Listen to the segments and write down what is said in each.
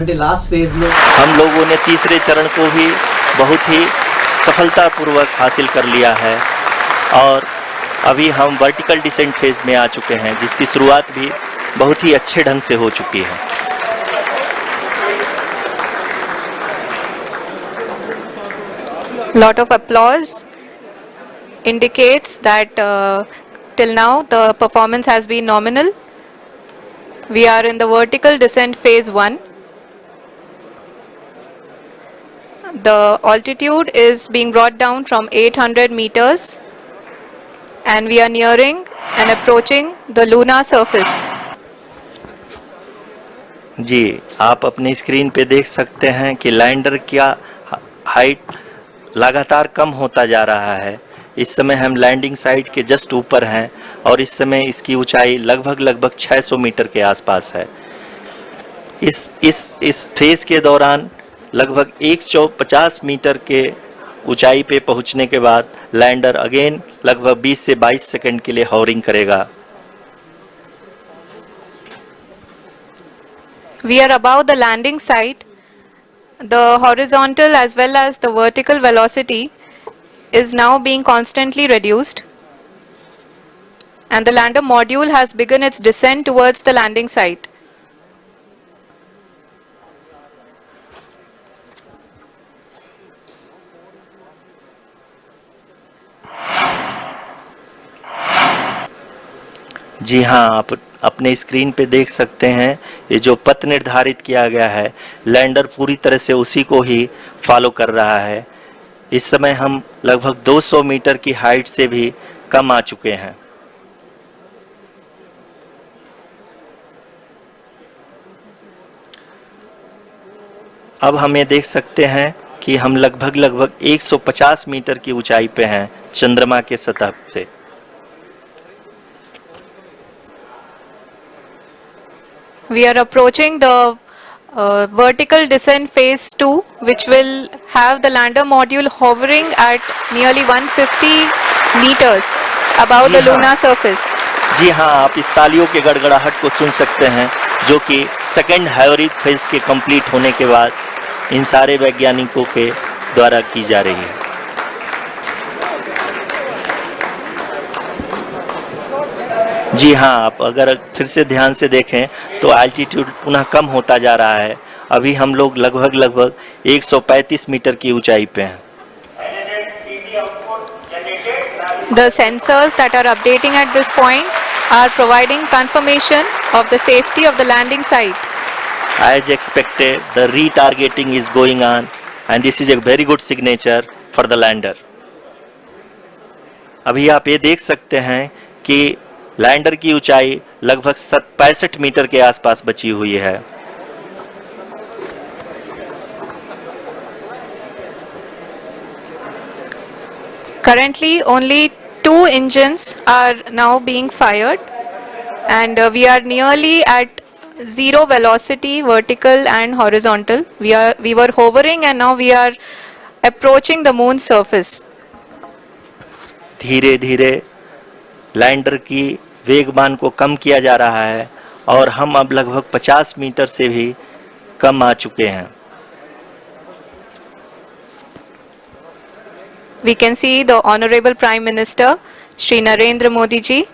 Last phase में हम लोगों ने तीसरे चरण को भी बहुत ही सफलतापूर्वक हासिल कर लिया है और अभी हम वर्टिकल डिसेंट फेज में आ चुके हैं, जिसकी शुरुआत भी बहुत ही अच्छे ढंग से हो चुकी है। Lot of applause indicates that till now the performance has been nominal. We are in the vertical descent phase 1. The altitude is being brought down from 800 meters and we are nearing and approaching the lunar surface. जी, आप अपनी screen पे देख सकते हैं कि lander का height लगातार कम होता जा रहा है। इस समय हम लैंडिंग साइट के जस्ट ऊपर हैं और इस समय इसकी ऊंचाई लगभग 600 मीटर के आसपास है। इस फेज के दौरान लगभग 150 मीटर के ऊंचाई पे पहुंचने के बाद लैंडर अगेन लगभग 20 से 22 सेकंड के लिए हॉवरिंग करेगा। We are above the landing site. The horizontal as well as the vertical velocity is now being constantly reduced and the lander module has begun its descent towards the landing site. जी हाँ, आप अपने screen पे देख सकते हैं ये जो पथ निर्धारित किया गया है, लैंडर पूरी तरह से उसी को ही फॉलो कर रहा है। इस समय हम लगभग 200 मीटर की हाइट से भी कम आ चुके हैं। अब हम ये देख सकते हैं कि हम लगभग 150 मीटर की ऊंचाई पे हैं चंद्रमा के सतह से। We are approaching the vertical descent phase 2, which will have the lander module hovering at nearly 150 meters above the lunar surface. जी हाँ, आप इस तालियों के गड़गड़ाहट को सुन सकते हैं, जो कि सेकेंड हाइब्रिड फेज के कंप्लीट होने के बाद इन सारे वैज्ञानिकों के द्वारा की जा रही है। जी हाँ, आप अगर फिर से ध्यान से देखें तो एल्टीट्यूड पुनः कम होता जा रहा है। अभी हम लोग लगभग 135 मीटर की ऊंचाई पे हैं। The sensors that are updating at this point are providing confirmation of the safety of the landing site. As expected, the retargeting is going on and this is a very good signature for the lander. अभी आप ये देख सकते हैं कि lander की ऊंचाई लगभग 65 मीटर के आसपास बची हुई है। Currently only 2 engines are now being fired and we are nearly at zero velocity, vertical and horizontal. We were hovering and now we are approaching the moon surface. धीरे धीरे लैंडर की वेगमान को कम किया जा रहा है और हम अब लगभग 50 मीटर से भी कम आ चुके हैं। We can see the Honorable Prime Minister Shri Narendra Modi ji,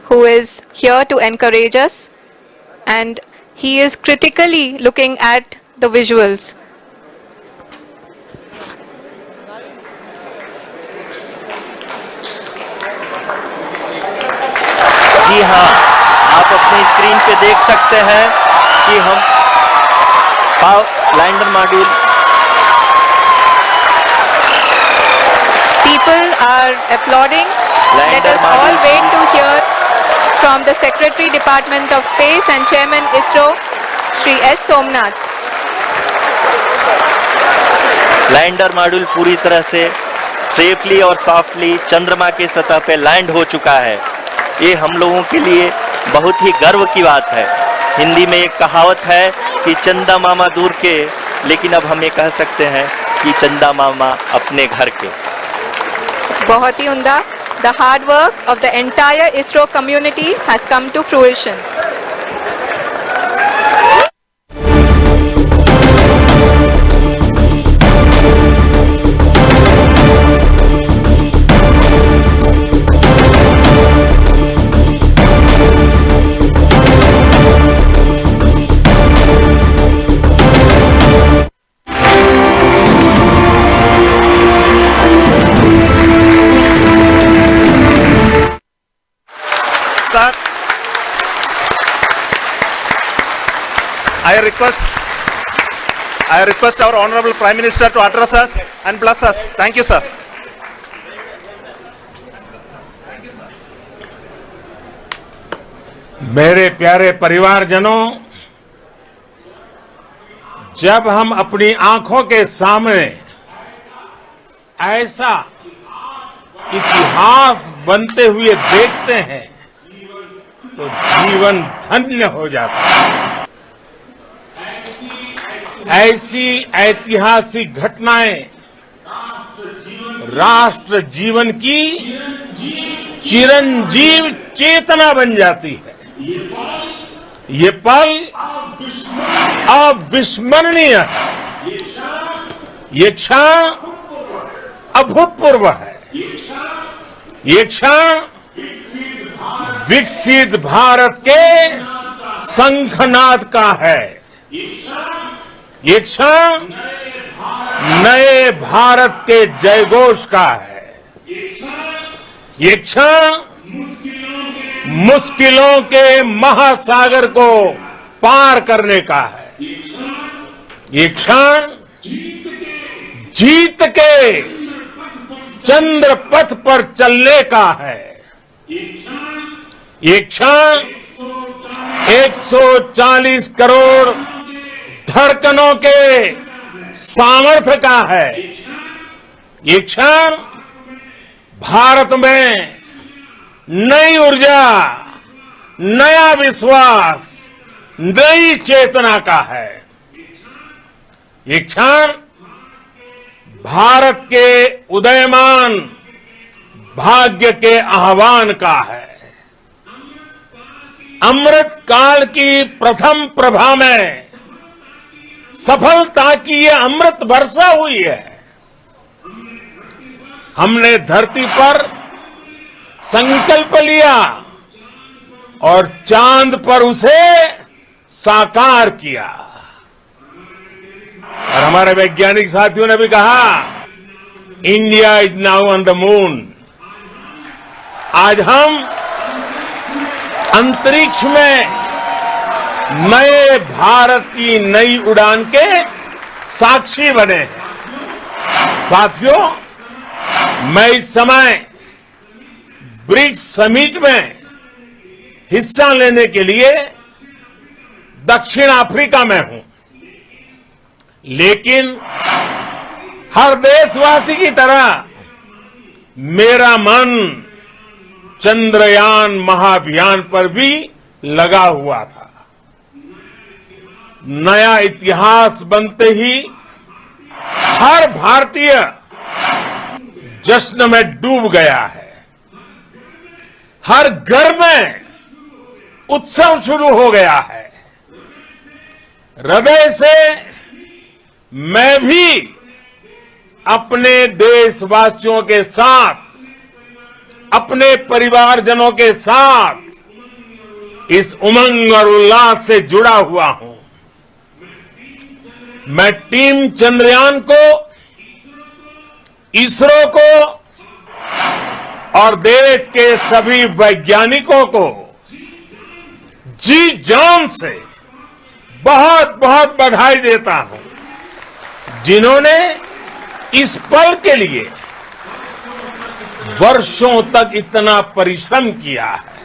who is here to encourage us and he is critically looking at the visuals. जी हाँ, आप अपनी स्क्रीन पे देख सकते हैं कि हम lander module. People are applauding. Let us all wait to hear from the Secretary Department of Space and Chairman ISRO, Shri S. Somnath. Lander module पूरी तरह से सेफली और सॉफ्टली चंद्रमा के सतह पे लैंड हो चुका है। ये हम लोगों के लिए बहुत ही गर्व की बात है। हिंदी में एक कहावत है कि चंदा मामा दूर के, लेकिन अब हम ये कह सकते हैं कि चंदा मामा अपने घर के। बहुत ही उम्दा। The hard work of the entire ISRO community has come to fruition. I request our Honorable Prime Minister to address us and bless us. Thank you, sir. मेरे प्यारे परिवारजनों, जब हम अपनी आंखों के सामने ऐसा इतिहास बनते हुए देखते हैं तो जीवन धन्य हो जाता है। ऐसी ऐतिहासिक घटनाएं राष्ट्र जीवन की चिरंजीव चेतना बन जाती है। ये पल अविस्मरणीय है। ये क्षण अभूतपूर्व है। ये क्षण विकसित भारत के शंखनाद का है। ये क्षण नए भारत के जयघोष का है। ये क्षण मुश्किलों के महासागर को पार करने का है। ये क्षण जीत के चंद्र पथ पर चलने का है। ये क्षण 140 करोड़ धड़कनों के सामर्थ्य का है। ये क्षण भारत में नई ऊर्जा, नया विश्वास, नई चेतना का है। ये क्षण भारत के उदयमान भाग्य के आह्वान का है। अमृत काल की प्रथम प्रभा में सफलता की ये अमृत वर्षा हुई है। हमने धरती पर संकल्प लिया और चांद पर उसे साकार किया। और हमारे वैज्ञानिक साथियों ने भी कहा, India is now on the moon. आज हम अंतरिक्ष में नए भारत की नई उड़ान के साक्षी बने हैं। साथियों, मैं इस समय ब्रिक्स समिट में हिस्सा लेने के लिए दक्षिण अफ्रीका में हूं, लेकिन हर देशवासी की तरह मेरा मन चंद्रयान महाअभियान पर भी लगा हुआ था। नया इतिहास बनते ही हर भारतीय जश्न में डूब गया है। हर घर में उत्सव शुरू हो गया है। हृदय से मैं भी अपने देशवासियों के साथ, अपने परिवारजनों के साथ इस उमंग और उल्लास से जुड़ा हुआ हूं। मैं टीम चंद्रयान को, इसरो को और देश के सभी वैज्ञानिकों को जी जान से बहुत बहुत बधाई देता हूं, जिन्होंने इस पल के लिए वर्षों तक इतना परिश्रम किया है।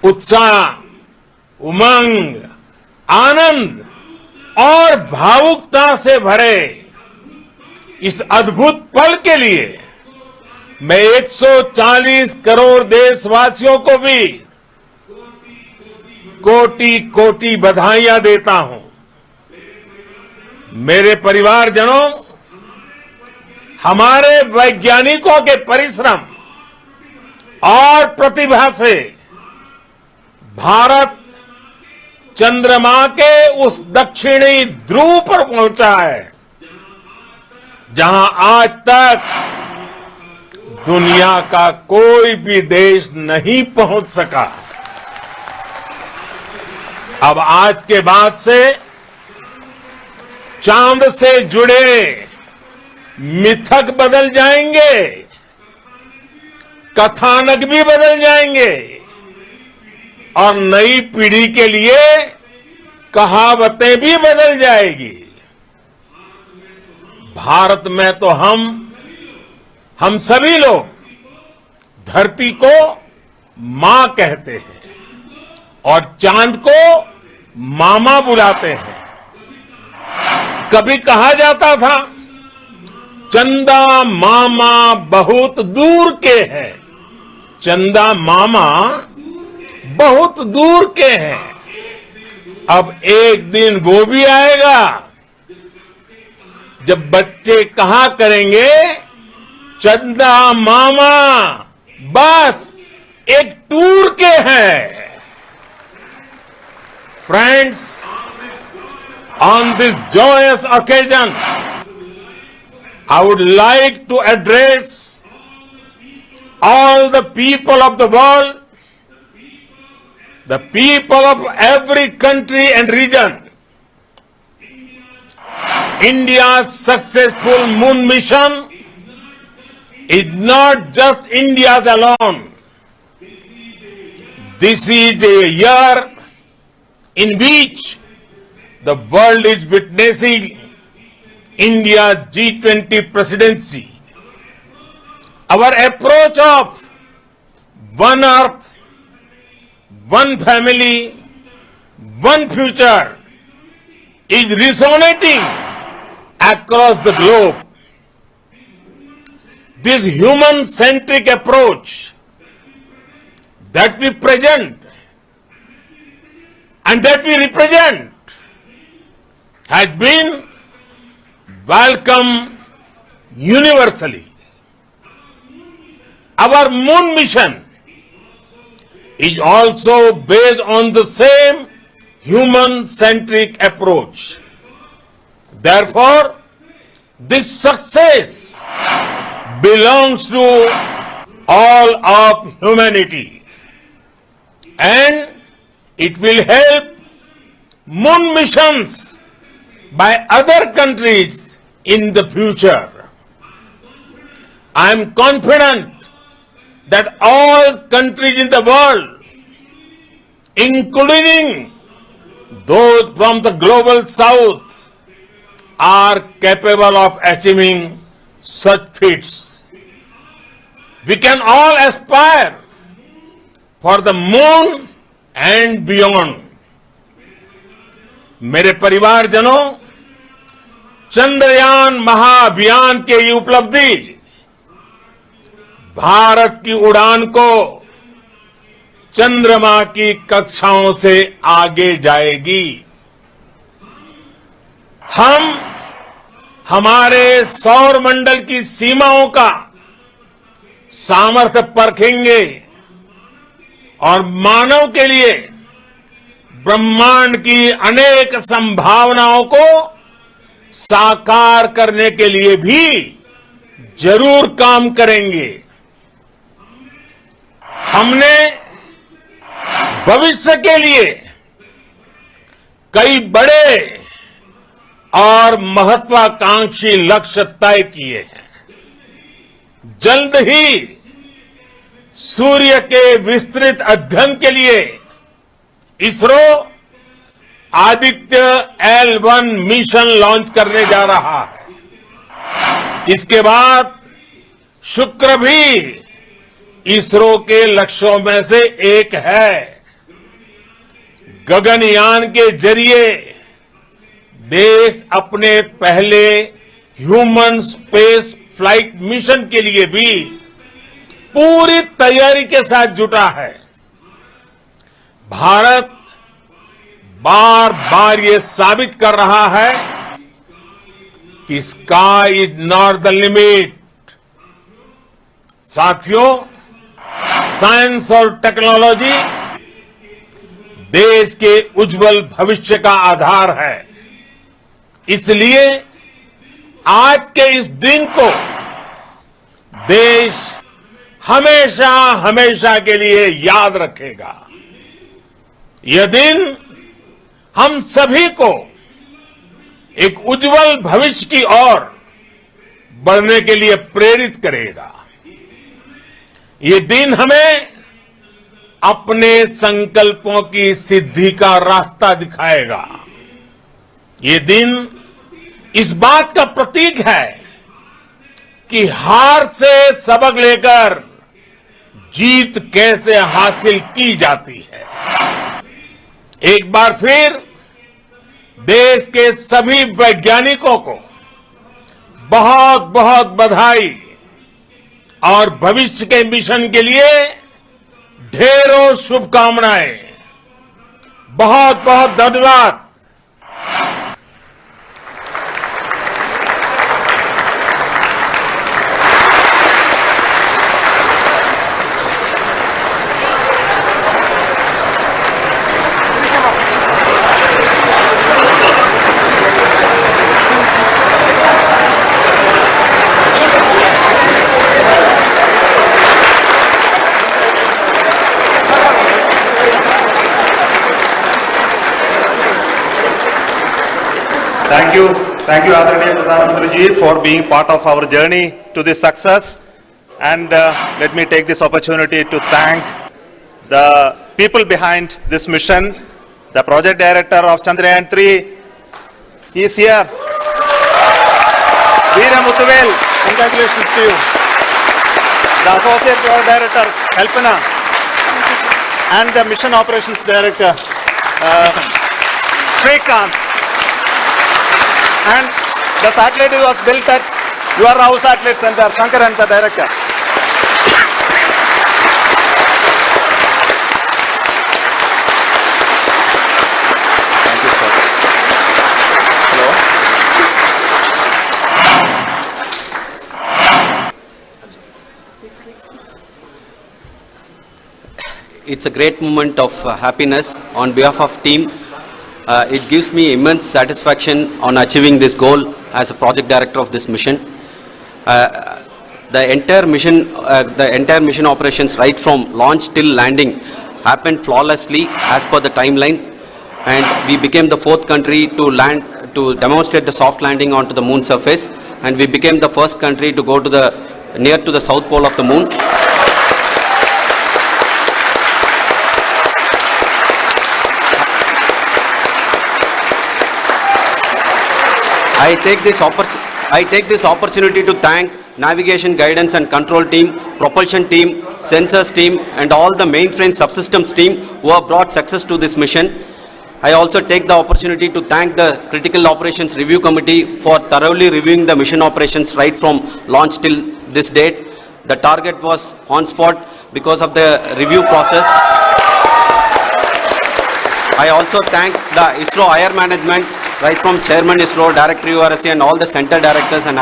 उत्साह, उमंग, आनंद और भावुकता से भरे इस अद्भुत पल के लिए मैं 140 करोड़ देशवासियों को भी कोटि कोटि बधाइयां देता हूं। मेरे परिवारजनों, हमारे वैज्ञानिकों के परिश्रम और प्रतिभा से भारत चंद्रमा के उस दक्षिणी ध्रुव पर पहुंचा है, जहां आज तक दुनिया का कोई भी देश नहीं पहुंच सका। अब आज के बाद से चांद से जुड़े मिथक बदल जाएंगे, कथानक भी बदल जाएंगे और नई पीढ़ी के लिए कहावतें भी बदल जाएगी। भारत में तो हम सभी लोग धरती को मां कहते हैं और चांद को मामा बुलाते हैं। कभी कहा जाता था चंदा मामा बहुत दूर के हैं, चंदा मामा बहुत दूर के हैं। अब एक दिन वो भी आएगा जब बच्चे कहा करेंगे चंदा मामा बस एक टूर के हैं। Friends, on this joyous occasion, I would like to address all the people of the world, the people of every country and region. India's successful moon mission is not just India's alone. This is a year in which the world is witnessing India's G20 presidency. Our approach of one earth, one family, one future is resonating across the globe. This human-centric approach that we present and that we represent has been welcomed universally. Our moon mission is also based on the same human-centric approach. Therefore, this success belongs to all of humanity, and it will help moon missions by other countries in the future. I am confident that all countries in the world, including those from the global south, are capable of achieving such feats. We can all aspire for the moon and beyond. मेरे परिवारजनों, चंद्रयान महाअभियान की ये उपलब्धि भारत की उड़ान को चंद्रमा की कक्षाओं से आगे जाएगी। हम हमारे सौर मंडल की सीमाओं का सामर्थ्य परखेंगे और मानव के लिए ब्रह्मांड की अनेक संभावनाओं को साकार करने के लिए भी जरूर काम करेंगे। हमने भविष्य के लिए कई बड़े और महत्वाकांक्षी लक्ष्य तय किए हैं। जल्द ही सूर्य के विस्तृत अध्ययन के लिए ISRO Aditya L1 mission launch करने जा रहा है। इसके बाद शुक्र भी इसरो के लक्ष्यों में से एक है। गगनयान के जरिए देश अपने पहले ह्यूमन स्पेस फ्लाइट मिशन के लिए भी पूरी तैयारी के साथ जुटा है। भारत बार बार ये साबित कर रहा है कि sky is not the limit. साथियों, साइंस और टेक्नोलॉजी देश के उज्जवल भविष्य का आधार है। इसलिए आज के इस दिन को देश हमेशा हमेशा के लिए याद रखेगा। यह दिन हम सभी को एक उज्जवल भविष्य की ओर बढ़ने के लिए प्रेरित करेगा। ये दिन हमें अपने संकल्पों की सिद्धि का रास्ता दिखाएगा। ये दिन इस बात का प्रतीक है कि हार से सबक लेकर जीत कैसे हासिल की जाती है। एक बार फिर देश के सभी वैज्ञानिकों को बहुत बहुत बधाई और भविष्य के मिशन के लिए ढेरों शुभकामनाएं। बहुत बहुत धन्यवाद। Thank you, Adaraniya Pradhan Mantri ji, for being part of our journey to this success. And let me take this opportunity to thank the people behind this mission. The project director of Chandrayaan 3, he is here. Veera Muthuvel, congratulations to you. The associate project director, Kalpana, and the mission operations director, Srikanth. And the satellite was built at your house satellite center, Shankar and the director. Thank you, sir. Hello. It's a great moment of happiness on behalf of team. It gives me immense satisfaction on achieving this goal as a project director of this mission. The entire mission operations right from launch till landing happened flawlessly as per the timeline, and we became the 4th country to land, to demonstrate the soft landing onto the moon surface, and we became the first country to go to near to the south pole of the moon. I take this opportunity to thank navigation, guidance and control team, propulsion team, sensors team and all the mainframe subsystems team who have brought success to this mission. I also take the opportunity to thank the Critical Operations Review Committee for thoroughly reviewing the mission operations right from launch till this date. The target was on spot because of the review process. I also thank the ISRO higher management right from Chairman ISRO, Director URSC and all the center directors and